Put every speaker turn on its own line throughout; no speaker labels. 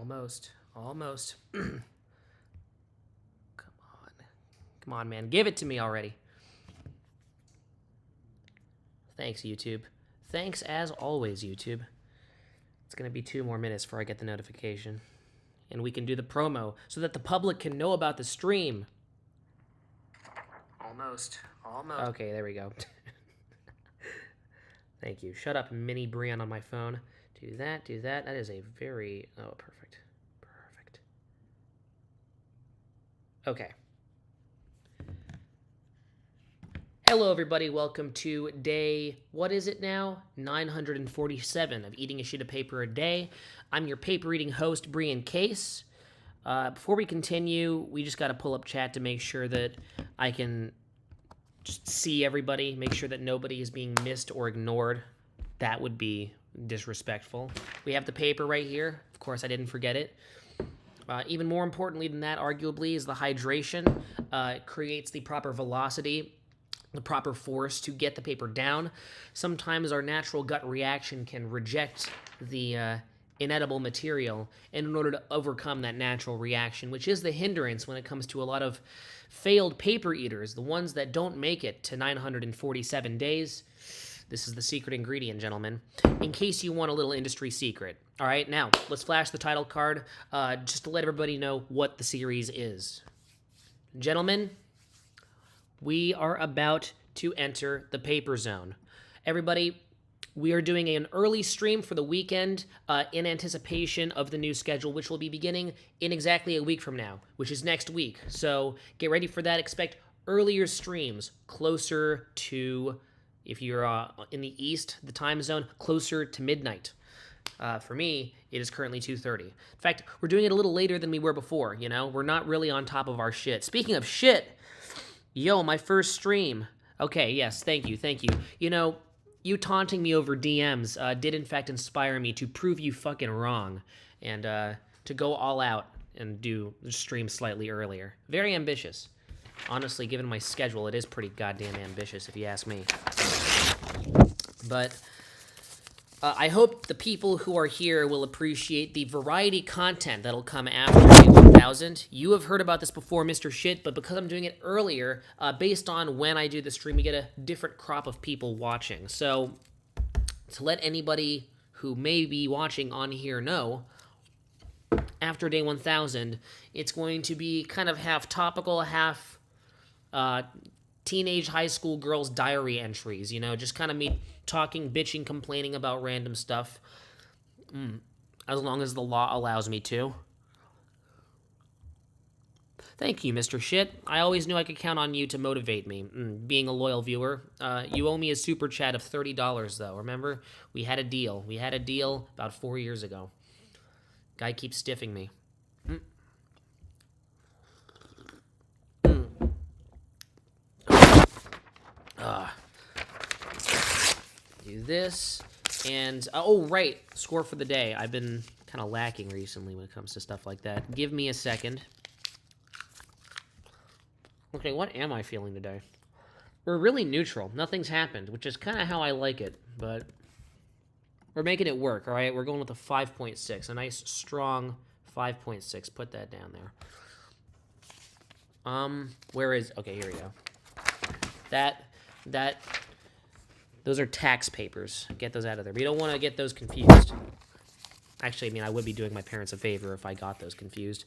Almost. Almost. Come on. Come on, man. Give it to me already. Thanks, YouTube. Thanks as always, YouTube. It's going to be 2 more minutes before I get the notification. And we can do the promo so that the public can know about the stream. Almost. Almost. Okay, there we go. Thank you. Shut up, Mini Brian on my phone. Do that, do that. That is a very... Oh, perfect. Perfect. Okay. Hello, everybody. Welcome to day... What is it now? 947 of Eating a Sheet of Paper a Day. I'm your paper-eating host, Brian Case. Before we continue, we just got to pull up chat to make sure that I can... just see everybody, make sure that nobody is being missed or ignored. That would be disrespectful. We have the paper right here. Of course, I didn't forget it. Even more importantly than that, arguably, is the hydration. It creates the proper velocity, the proper force to get the paper down. Sometimes our natural gut reaction can reject the inedible material, and in order to overcome that natural reaction, which is the hindrance when it comes to a lot of failed paper eaters, the ones that don't make it to 947 days. This is the secret ingredient, gentlemen, in case you want a little industry secret. All right, now, let's flash the title card just to let everybody know what the series is. Gentlemen, we are about to enter the paper zone. Everybody, we are doing an early stream for the weekend in anticipation of the new schedule, which will be beginning in exactly a week from now, which is next week. So get ready for that. Expect earlier streams closer to, if you're in the east, the time zone, closer to midnight. For me, it is currently 2:30. In fact, we're doing it a little later than we were before, you know? We're not really on top of our shit. Speaking of shit, yo, my first stream. Okay, yes, thank you, thank you. You know, you taunting me over DMs did in fact inspire me to prove you fucking wrong and to go all out and do the stream slightly earlier. Very ambitious. Honestly, given my schedule, it is pretty goddamn ambitious if you ask me. But I hope the people who are here will appreciate the variety content that'll come after Day 1000. You have heard about this before, Mr. Shit, but because I'm doing it earlier, based on when I do the stream, we get a different crop of people watching. So, to let anybody who may be watching on here know, after Day 1000, it's going to be kind of half topical, half teenage high school girls' diary entries, you know, just kind of me talking, bitching, complaining about random stuff, as long as the law allows me to. Thank you, Mr. Shit. I always knew I could count on you to motivate me, being a loyal viewer. You owe me a super chat of $30, though. Remember? We had a deal. We had a deal about 4 years ago. Guy keeps stiffing me. Do this, and oh right, score for the day. I've been kind of lacking recently when it comes to stuff like that. Give me a second. Okay, what am I feeling today? We're really neutral. Nothing's happened, which is kind of how I like it, but we're making it work, all right? We're going with a 5.6, a nice, strong 5.6. Put that down there. Where is... Okay, here we go. Those are tax papers. Get those out of there. But you don't want to get those confused. Actually, I mean, I would be doing my parents a favor if I got those confused.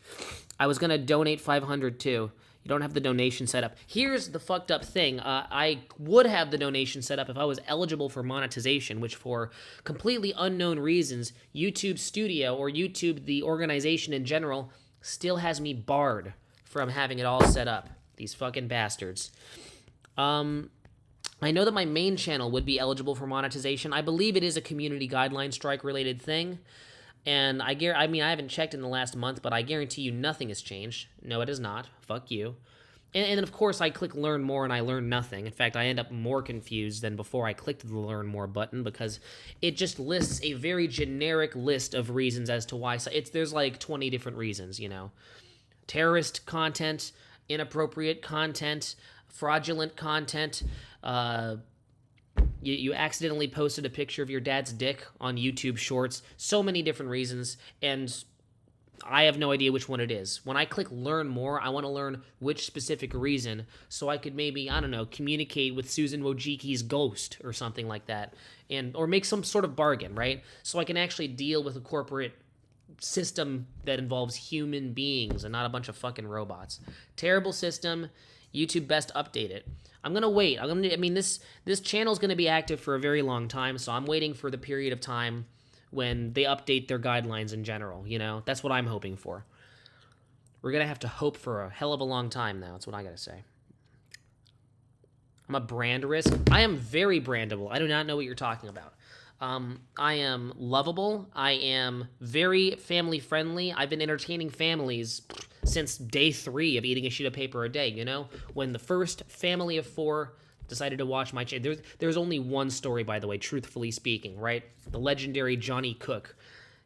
I was going to donate $500 too. You don't have the donation set up. Here's the fucked up thing. I would have the donation set up if I was eligible for monetization, which for completely unknown reasons, YouTube Studio, or YouTube, the organization in general, still has me barred from having it all set up. These fucking bastards. I know that my main channel would be eligible for monetization. I believe it is a community guideline strike related thing. And I mean, I haven't checked in the last month, but I guarantee you nothing has changed. No, it has not. Fuck you. And then, of course, I click Learn More and I learn nothing. In fact, I end up more confused than before I clicked the Learn More button because it just lists a very generic list of reasons as to why. There's like 20 different reasons, you know. Terrorist content, inappropriate content, fraudulent content, you accidentally posted a picture of your dad's dick on YouTube Shorts. So many different reasons, and I have no idea which one it is. When I click learn more, I want to learn which specific reason so I could maybe, I don't know, communicate with Susan Wojcicki's ghost or something like that, and or make some sort of bargain, right? So I can actually deal with a corporate system that involves human beings and not a bunch of fucking robots. Terrible system. YouTube best update it. I'm gonna wait. This channel's gonna be active for a very long time, so I'm waiting for the period of time when they update their guidelines in general. You know, that's what I'm hoping for. We're gonna have to hope for a hell of a long time now. That's what I gotta say. I'm a brand risk. I am very brandable. I do not know what you're talking about. I am lovable. I am very family friendly. I've been entertaining families since day 3 of eating a sheet of paper a day, you know? When the first family of 4 decided to watch my channel. There's only one story, by the way, truthfully speaking, right? The legendary Johnny Cook.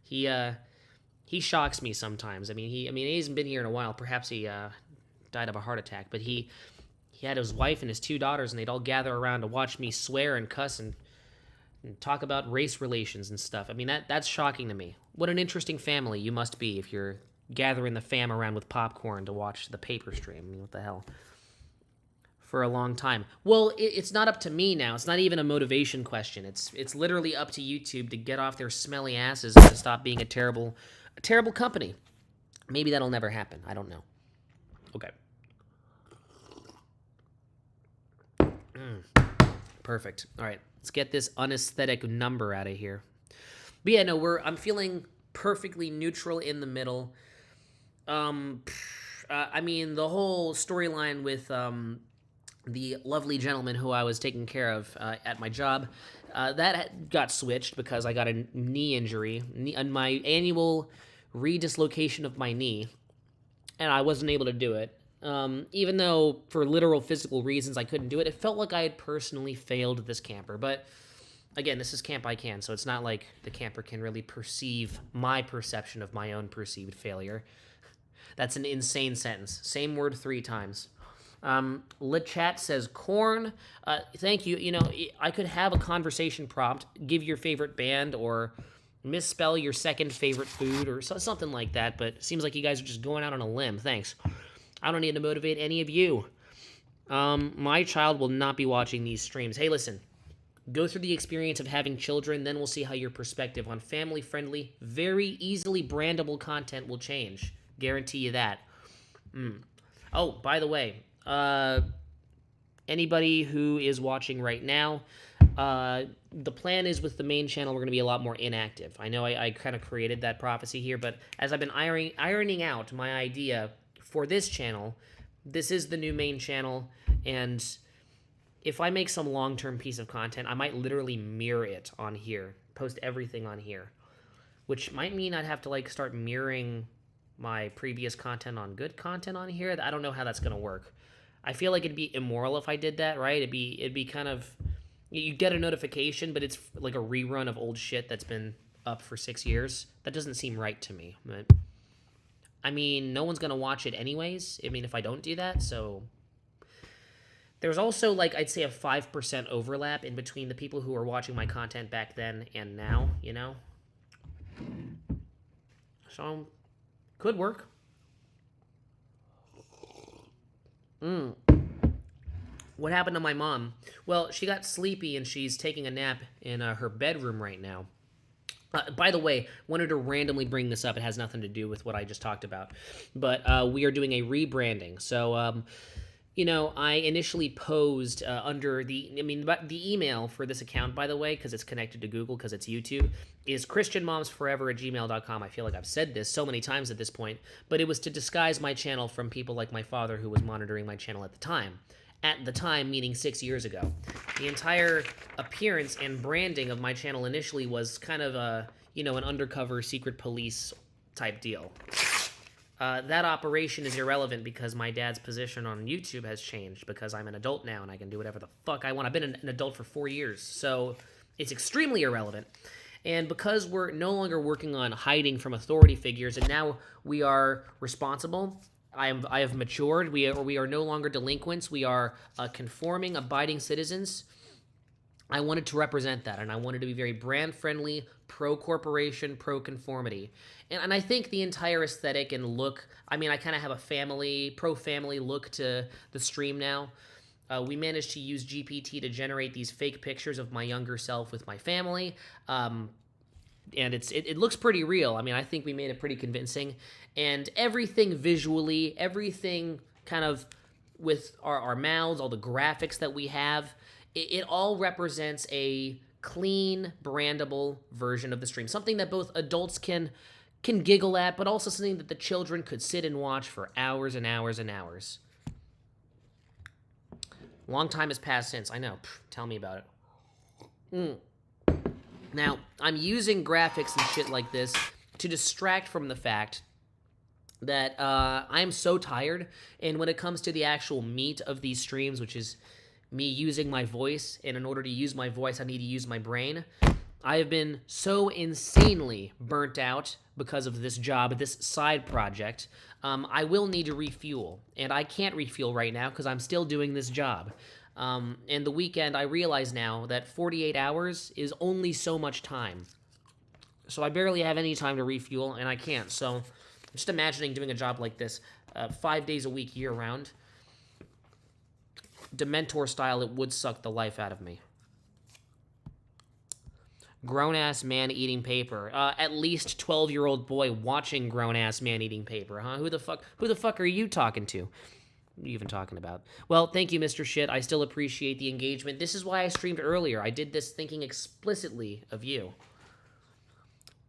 He shocks me sometimes. He hasn't been here in a while. Perhaps he died of a heart attack, but he had his wife and his 2 daughters, and they'd all gather around to watch me swear and cuss and talk about race relations and stuff. That's shocking to me. What an interesting family you must be if you're gathering the fam around with popcorn to watch the paper stream. What the hell? For a long time. Well, it's not up to me now. It's not even a motivation question. It's literally up to YouTube to get off their smelly asses and to stop being a terrible company. Maybe that'll never happen. I don't know. Okay. Perfect. All right. Let's get this unaesthetic number out of here. But yeah, no, I'm feeling perfectly neutral in the middle. The whole storyline with the lovely gentleman who I was taking care of at my job, that got switched because I got a knee injury, on my annual redislocation of my knee, and I wasn't able to do it. Even though for literal physical reasons I couldn't do it, it felt like I had personally failed this camper. But again, this is Camp I Can, so it's not like the camper can really perceive my perception of my own perceived failure. That's an insane sentence. Same word 3 times. LeChat says corn. Thank you. You know, I could have a conversation prompt, give your favorite band, or misspell your second favorite food, or something like that, but it seems like you guys are just going out on a limb. Thanks. I don't need to motivate any of you. My child will not be watching these streams. Hey, listen. Go through the experience of having children, then we'll see how your perspective on family-friendly, very easily brandable content will change. Guarantee you that. Oh, by the way, anybody who is watching right now, the plan is with the main channel, we're going to be a lot more inactive. I know I kind of created that prophecy here, but as I've been ironing out my idea for this channel, this is the new main channel, and if I make some long-term piece of content, I might literally mirror it on here, post everything on here, which might mean I'd have to start mirroring my previous content on good content on here. I don't know how that's going to work. I feel like it'd be immoral if I did that, right? It'd be kind of, you get a notification, but it's like a rerun of old shit that's been up for 6 years. That doesn't seem right to me. But no one's going to watch it anyways. If I don't do that, so there's also, I'd say a 5% overlap in between the people who were watching my content back then and now, you know? So, could work. What happened to my mom? Well, she got sleepy and she's taking a nap in her bedroom right now. By the way, wanted to randomly bring this up. It has nothing to do with what I just talked about. But we are doing a rebranding. So, I initially posed under the email for this account, by the way, because it's connected to Google, because it's YouTube, is christianmomsforever@gmail.com. I feel like I've said this so many times at this point, but it was to disguise my channel from people like my father who was monitoring my channel at the time. At the time, meaning 6 years ago. The entire appearance and branding of my channel initially was kind of an undercover secret police type deal. That operation is irrelevant because my dad's position on YouTube has changed because I'm an adult now and I can do whatever the fuck I want. I've been an adult for 4 years, so it's extremely irrelevant. And because we're no longer working on hiding from authority figures and now we are responsible, I have matured. We are no longer delinquents. We are conforming, abiding citizens. I wanted to represent that, and I wanted to be very brand friendly, pro corporation, pro conformity. And I think the entire aesthetic and look, I mean, I kind of have a pro family look to the stream now. We managed to use GPT to generate these fake pictures of my younger self with my family. And it looks pretty real. I mean, I think we made it pretty convincing. And everything visually, everything kind of with our mouths, all the graphics that we have, it all represents a clean, brandable version of the stream. Something that both adults can giggle at, but also something that the children could sit and watch for hours and hours and hours. Long time has passed since. I know. Tell me about it. Now, I'm using graphics and shit like this to distract from the fact that I am so tired, and when it comes to the actual meat of these streams, which is me using my voice, and in order to use my voice, I need to use my brain, I have been so insanely burnt out because of this job, this side project. I will need to refuel, and I can't refuel right now because I'm still doing this job. And the weekend, I realize now that 48 hours is only so much time. So I barely have any time to refuel, and I can't. So just imagining doing a job like this 5 days a week, year-round. Dementor style, it would suck the life out of me. Grown-ass man eating paper. At least 12-year-old boy watching grown-ass man eating paper, huh? Who the fuck are you talking to? What are you even talking about? Well, thank you, Mr. Shit. I still appreciate the engagement. This is why I streamed earlier. I did this thinking explicitly of you.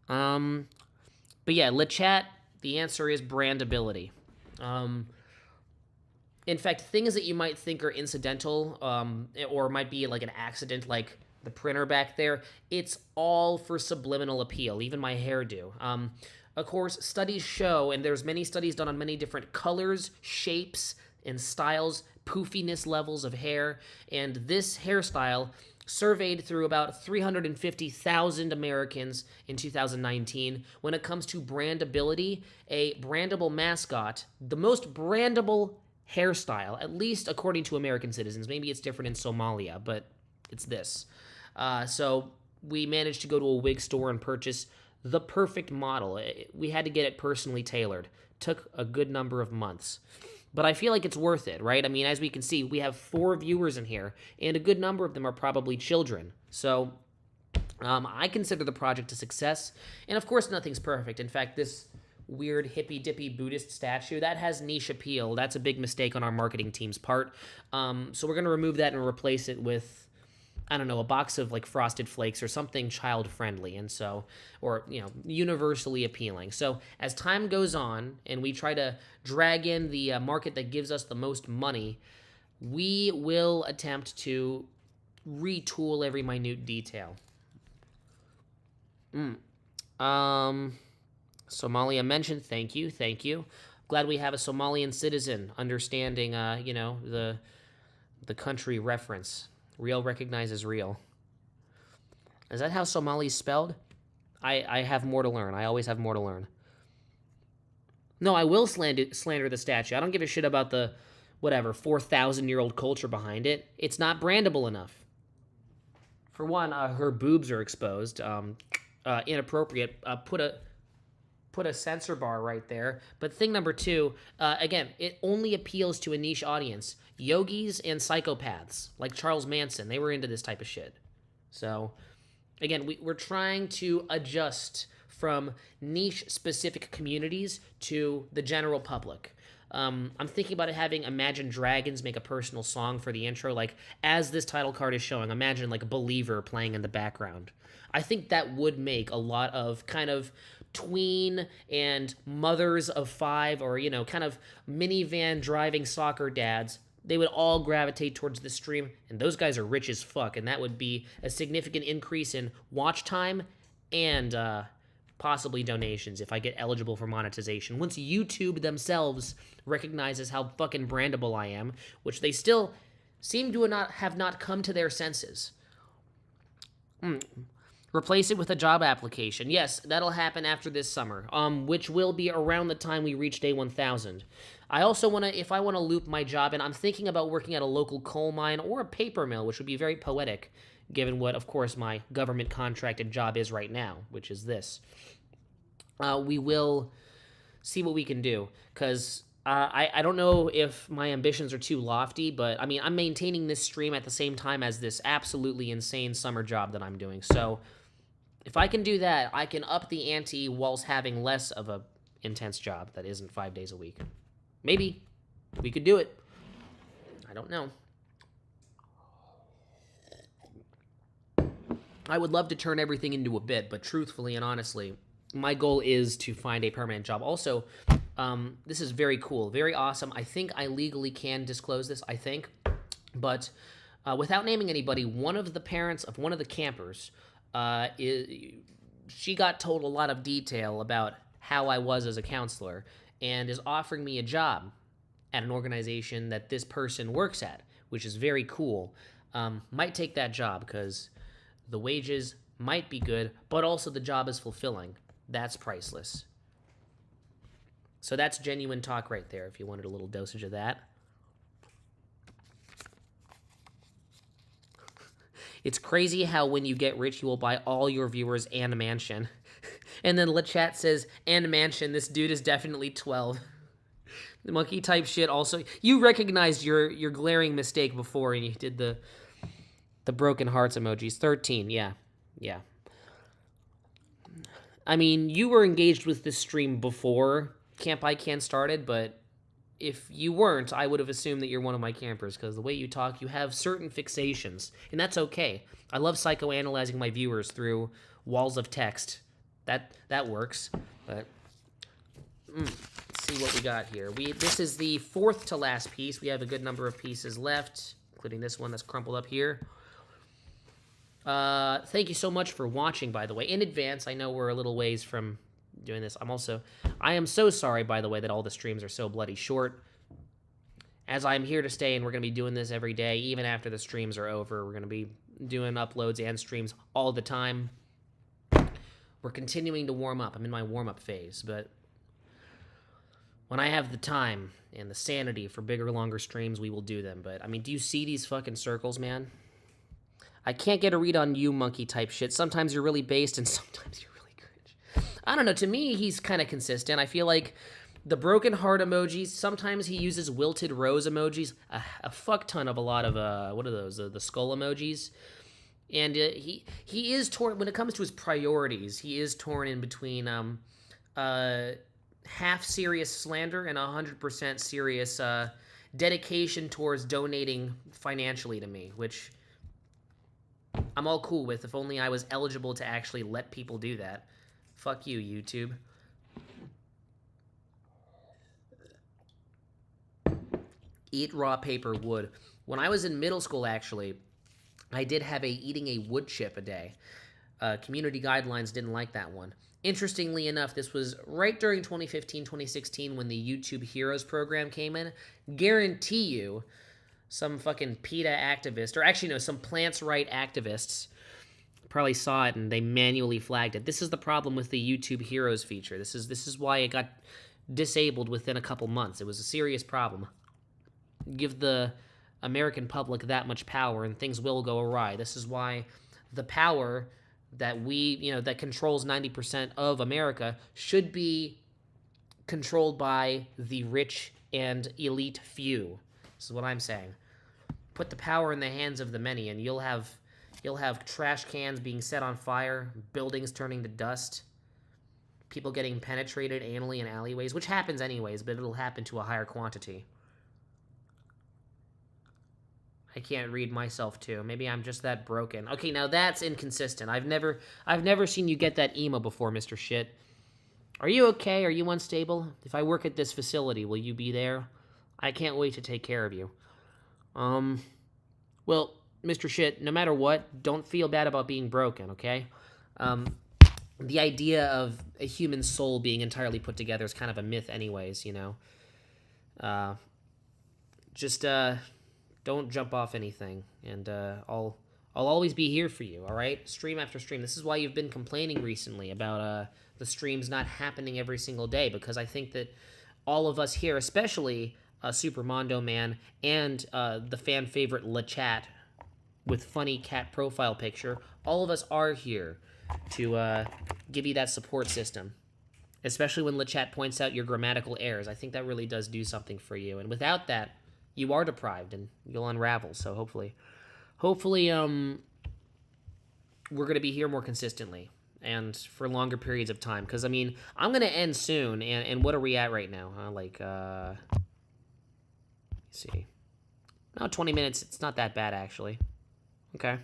But yeah, LeChat, the answer is brandability. In fact, things that you might think are incidental, or might be like an accident, like the printer back there, it's all for subliminal appeal, even my hairdo. Of course, studies show, and there's many studies done on many different colors, shapes, and styles, poofiness levels of hair, and this hairstyle surveyed through about 350,000 Americans in 2019. When it comes to brandability, a brandable mascot, the most brandable hairstyle, at least according to American citizens. Maybe it's different in Somalia, but it's this. So we managed to go to a wig store and purchase the perfect model. We had to get it personally tailored. Took a good number of months. But I feel like it's worth it, right? I mean, as we can see, we have 4 viewers in here, and a good number of them are probably children. So I consider the project a success. And of course, nothing's perfect. In fact, this weird hippy-dippy Buddhist statue, that has niche appeal. That's a big mistake on our marketing team's part. So we're going to remove that and replace it with, I don't know, a box of like Frosted Flakes or something child-friendly, and so, or, you know, universally appealing. So as time goes on and we try to drag in the market that gives us the most money, we will attempt to retool every minute detail. Somalia mentioned, thank you. Glad we have a Somalian citizen understanding, you know, the country reference. Real recognizes real. Is that how Somali is spelled? I have more to learn. I always have more to learn. No, I will slander the statue. I don't give a shit about the, whatever, 4,000-year-old culture behind it. It's not brandable enough. For one, her boobs are exposed. Inappropriate. Put a censor bar right there. But thing number 2, again, it only appeals to a niche audience. Yogis and psychopaths, like Charles Manson, they were into this type of shit. So, again, we're trying to adjust from niche-specific communities to the general public. I'm thinking about having Imagine Dragons make a personal song for the intro, like, as this title card is showing, imagine, like, Believer playing in the background. I think that would make a lot of kind of tween and mothers of 5, or, you know, kind of minivan driving soccer dads. They would all gravitate towards the stream, and those guys are rich as fuck, and that would be a significant increase in watch time and possibly donations if I get eligible for monetization. Once YouTube themselves recognizes how fucking brandable I am, which they still seem to have not come to their senses. Replace it with a job application. Yes, that'll happen after this summer, which will be around the time we reach day 1,000. I also want to, if I want to loop my job, and I'm thinking about working at a local coal mine or a paper mill, which would be very poetic, given what, of course, my government contracted job is right now, which is this. We will see what we can do, because I don't know if my ambitions are too lofty, but I mean, I'm maintaining this stream at the same time as this absolutely insane summer job that I'm doing. So if I can do that, I can up the ante whilst having less of a intense job that isn't 5 days a week. Maybe we could do it. I don't know. I would love to turn everything into a bit, but truthfully and honestly, my goal is to find a permanent job. Also, this is very cool, very awesome. I think I legally can disclose this, I think. But without naming anybody, one of the parents of one of the campers, she got told a lot of detail about how I was as a counselor and is offering me a job at an organization that this person works at, which is very cool. Might take that job because the wages might be good, but also the job is fulfilling. That's priceless. So that's genuine talk right there, if you wanted a little dosage of that. It's crazy how when you get rich, you will buy all your viewers and a mansion. And then LeChat says, and a mansion, this dude is definitely 12. The monkey type shit also. You recognized your glaring mistake before and you did the broken hearts emojis. 13, yeah. I mean, you were engaged with this stream before Camp I Can started, but if you weren't, I would have assumed that you're one of my campers, because the way you talk, you have certain fixations, and that's okay. I love psychoanalyzing my viewers through walls of text. That works, but let's see what we got here. This is the fourth to last piece. We have a good number of pieces left, including this one that's crumpled up here. Thank you so much for watching, by the way. In advance, I know we're a little ways from doing this. I am so sorry, by the way, that all the streams are so bloody short. As I'm here to stay, and we're going to be doing this every day, even after the streams are over. We're going to be doing uploads and streams all the time. We're continuing to warm up. I'm in my warm-up phase, but when I have the time and the sanity for bigger, longer streams, we will do them. But, I mean, do you see these fucking circles, man? I can't get a read on you, monkey type shit. Sometimes you're really based, and sometimes you're really cringe. I don't know. To me, he's kind of consistent. I feel like the broken heart emojis, sometimes he uses wilted rose emojis. A fuck ton of a lot of, what are those? The skull emojis. And he is torn, when it comes to his priorities, he is torn in between half serious slander and 100% serious dedication towards donating financially to me, which I'm all cool with. If only I was eligible to actually let people do that. Fuck you, YouTube. Eat raw paper wood. When I was in middle school, actually, I did have eating a wood chip a day. Community guidelines didn't like that one. Interestingly enough, this was right during 2015, 2016 when the YouTube Heroes program came in. Guarantee you, some fucking PETA activist, or actually no, some plants' right activists probably saw it and they manually flagged it. This is the problem with the YouTube Heroes feature. This is why it got disabled within a couple months. It was a serious problem. Give the American public that much power and things will go awry. This is why the power that that controls 90% of America should be controlled by the rich and elite few. This is what I'm saying. Put the power in the hands of the many and you'll have trash cans being set on fire, buildings turning to dust, people getting penetrated anally in alleyways, which happens anyways, but it'll happen to a higher quantity. I can't read myself too. Maybe I'm just that broken. Okay, now that's inconsistent. I've never seen you get that emo before, Mr. Shit. Are you okay? Are you unstable? If I work at this facility, will you be there? I can't wait to take care of you. Well, Mr. Shit, no matter what, don't feel bad about being broken, okay? The idea of a human soul being entirely put together is kind of a myth anyways, you know? Just don't jump off anything, and I'll always be here for you, all right? Stream after stream. This is why you've been complaining recently about the streams not happening every single day, because I think that all of us here, especially Super Mondo Man and the fan favorite LeChat with funny cat profile picture, all of us are here to give you that support system. Especially when LeChat points out your grammatical errors. I think that really does do something for you. And without that, you are deprived and you'll unravel. So hopefully, we're going to be here more consistently and for longer periods of time. Because, I mean, I'm going to end soon. And what are we at right now? Let's see. No, 20 minutes. It's not that bad, actually. Okay.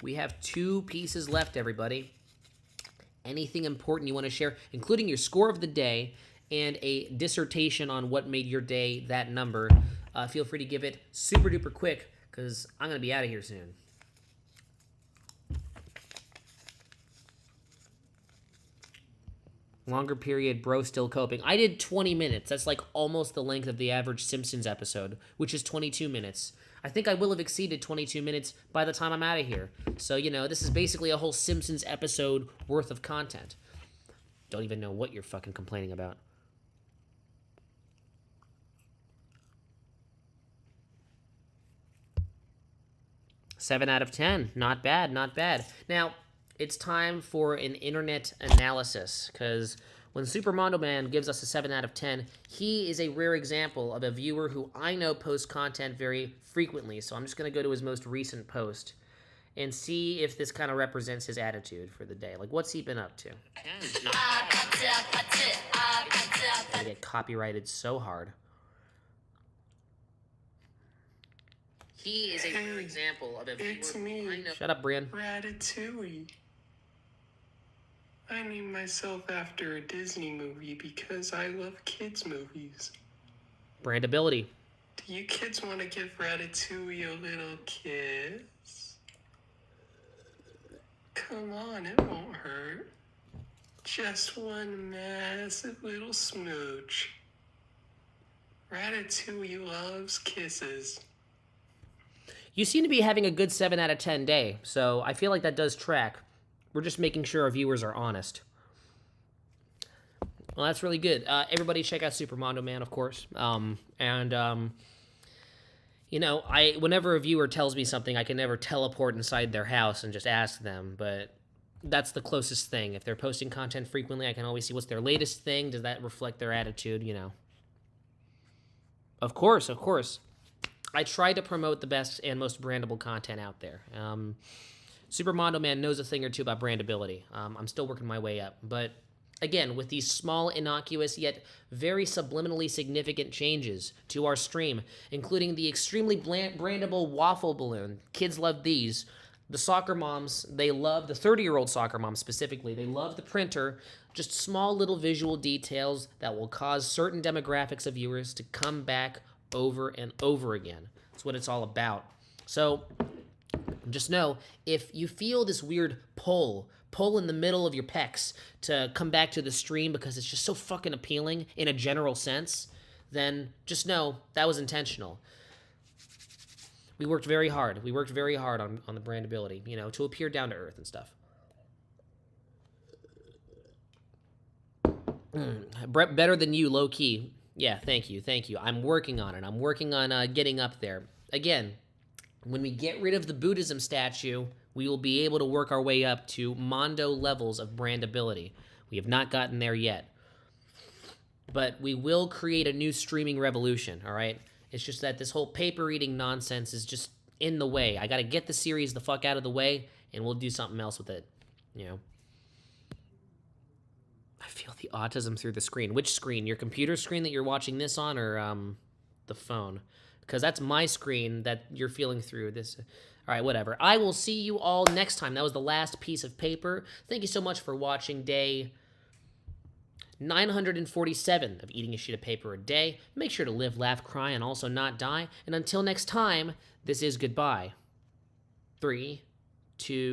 We have 2 pieces left, everybody. Anything important you want to share, including your score of the day and a dissertation on what made your day that number, feel free to give it super duper quick because I'm going to be out of here soon. Longer period, bro still coping. I did 20 minutes. That's like almost the length of the average Simpsons episode, which is 22 minutes. I think I will have exceeded 22 minutes by the time I'm out of here. So, you know, this is basically a whole Simpsons episode worth of content. Don't even know what you're fucking complaining about. Seven out of 10. Not bad, not bad. Now, it's time for an internet analysis, because when Super Mondo Man gives us a 7 out of 10, he is a rare example of a viewer who I know posts content very frequently, so I'm just going to go to his most recent post and see if this kind of represents his attitude for the day. Like, what's he been up to? I get copyrighted so hard. He is a rare example of a viewer who I know... Shut up, Brian.
Ratatouille. I named myself after a Disney movie because I love kids' movies.
Brandability.
Do you kids want to give Ratatouille a little kiss? Come on, it won't hurt. Just one massive little smooch. Ratatouille loves kisses.
You seem to be having a good 7 out of 10 day, so I feel like that does track. We're just making sure our viewers are honest. Well, that's really good. Everybody check out Super Mondo Man, of course. You know, whenever a viewer tells me something, I can never teleport inside their house and just ask them, but that's the closest thing. If they're posting content frequently, I can always see what's their latest thing. Does that reflect their attitude, you know? Of course, of course. I try to promote the best and most brandable content out there. Super Mondo Man knows a thing or two about brandability. I'm still working my way up. But again, with these small, innocuous, yet very subliminally significant changes to our stream, including the extremely brandable waffle balloon. Kids love these. The soccer moms, they love, the 30-year-old soccer moms specifically, they love the printer. Just small little visual details that will cause certain demographics of viewers to come back over and over again. That's what it's all about. So just know, if you feel this weird pull in the middle of your pecs to come back to the stream because it's just so fucking appealing in a general sense, then just know that was intentional. We worked very hard. We worked very hard on the brandability, you know, to appear down to earth and stuff. Better than you, low key. Yeah, thank you. I'm working on it. I'm working on getting up there. Again, when we get rid of the Buddhism statue, we will be able to work our way up to Mondo levels of brandability. We have not gotten there yet. But we will create a new streaming revolution, all right? It's just that this whole paper eating nonsense is just in the way. I got to get the series the fuck out of the way, and we'll do something else with it, you know? I feel the autism through the screen. Which screen? Your computer screen that you're watching this on, or the phone? Because that's my screen that you're feeling through this. All right, whatever. I will see you all next time. That was the last piece of paper. Thank you so much for watching day 947 of Eating a Sheet of Paper a Day. Make sure to live, laugh, cry, and also not die. And until next time, this is goodbye. 3, 2...